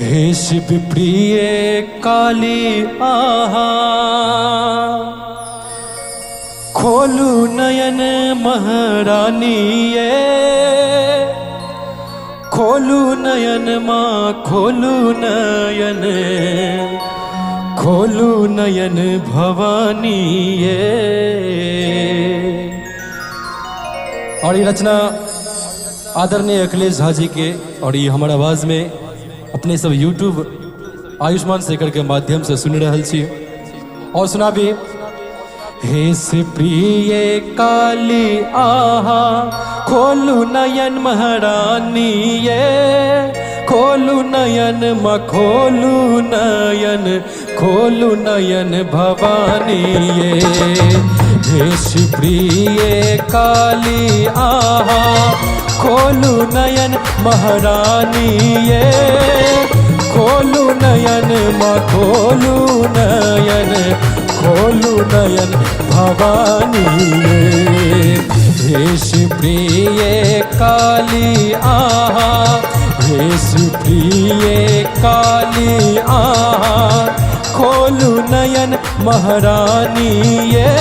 हे शिव प्रिय काली आहा, खोलू नयन महारानी ये, खोलू नयन माँ खोलू नयन, खोलू नयन भवानी ये। और ये रचना आदरणीय अखिलेश झा जी के, और ये हमारे आवाज में अपने सब यूट्यूब आयुष्मान शेखर के माध्यम से सुन रहल छी। और सुना भी, हे से प्रिय काली आहा, खोलू नयन महारानी ये, खोलू नयन माँ खोलू नयन, खोलू नयन भवानी ये। हे प्रिय काली आहा, खोलू नयन महारानी ये, खोलू नयन माँ खोलू नयन, खोलू नयन भवानी ये। हे प्रिय काली आहा, हे प्रिय काली आहा, खोलू नयन महारानी ये,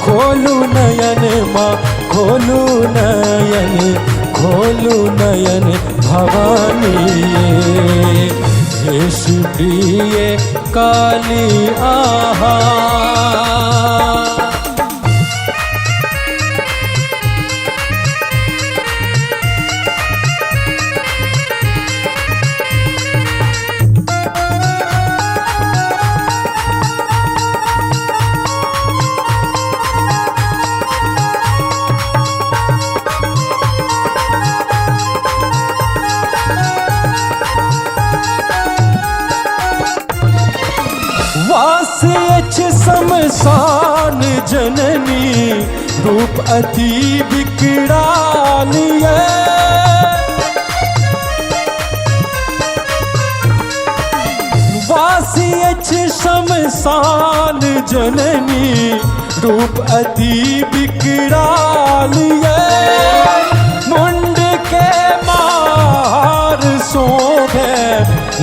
खोलू नयन माँ खोलू नयन, खोलू नयन भवानी ये। हे प्रिय काली आहा। शमशान जननी, रूप अति विकराल ये, वासी शमशान जननी, रूप अति विकराल ये। मुंड के मार शोभे,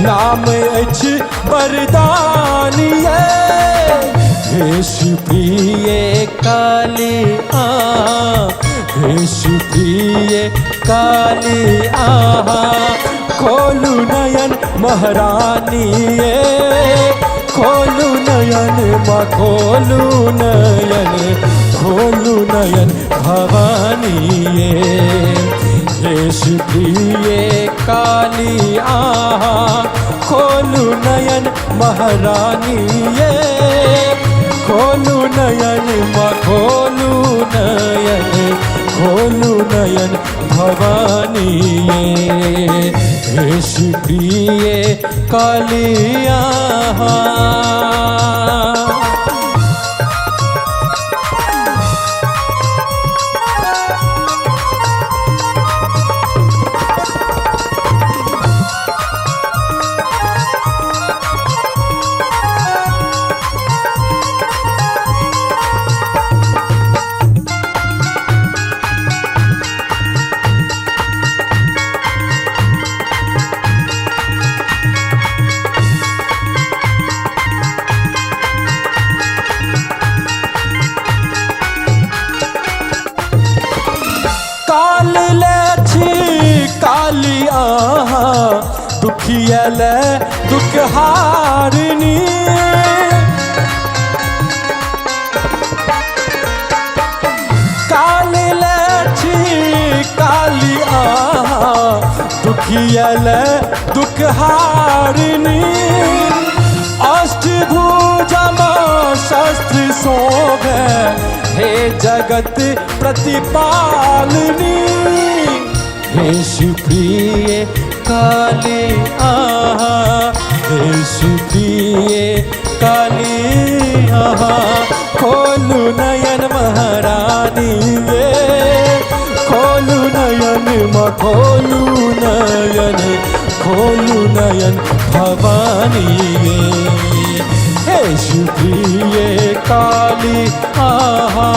नाम वरदान ये। हे प्रिय काली आहा, हे प्रिय काली आहा, खोलू नयन महारानी ये, खोलू नयन माँ खोलू नयन, खोलू नयन भवानी ये। हे प्रिय काली आहा, खोलू नयन महारानी ये, खोलू नयन माँ खोलू नयन, खोलू नयन भवानी ये। हे प्रिय काली आहा। काली आहा, दुखियल दुख हारनी, काली लक्ष्मी काली आहा, दुखियल दुख हारनी। अष्टभुजा माँ शस्त्र शोभे, हे जगत प्रतिपालनी। हे प्रिय काली आहा, हे प्रिय काली आहा, खोलू नयन महारानी ये, खोलू नयन माँ खोलू नयन, खोलू नयन भवानी ये। हे प्रिय काली आहा।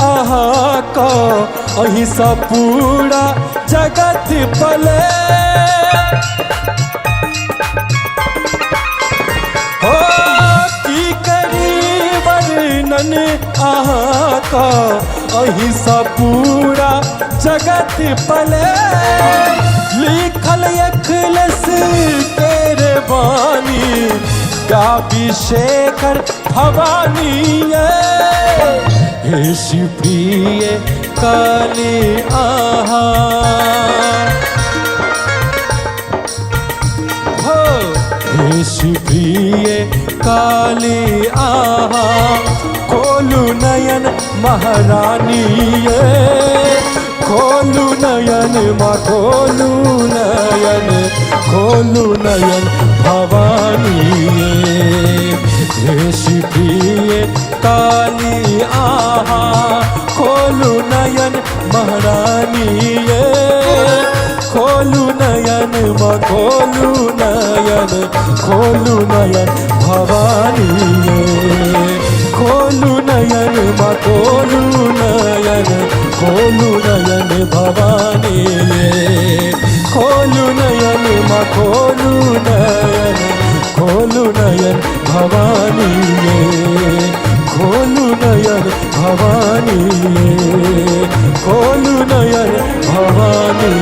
आहा का अही सा पूरा जगत पले हो की करी वर्णन आहा का अही सा पूरा जगत पले लिखल अखिलेश तेरे बानी गाभिशेखर भवानी हे शिवप्रिय काली आहा हो हे शिवप्रिय काली आहा खोलू नयन महारानी खोलू नयन माँ खोलू नयन भवानी हे शिवप्रिय काली आहा खोलू नयन महारानी खोलू नयन माँ खोलू नयन भवानी खोलू नयन माँ खोलू नयन भवानी खोलू नयन माँ खोलू नयन भवानी खोलू नयन भवानी खोलू नयन भवानी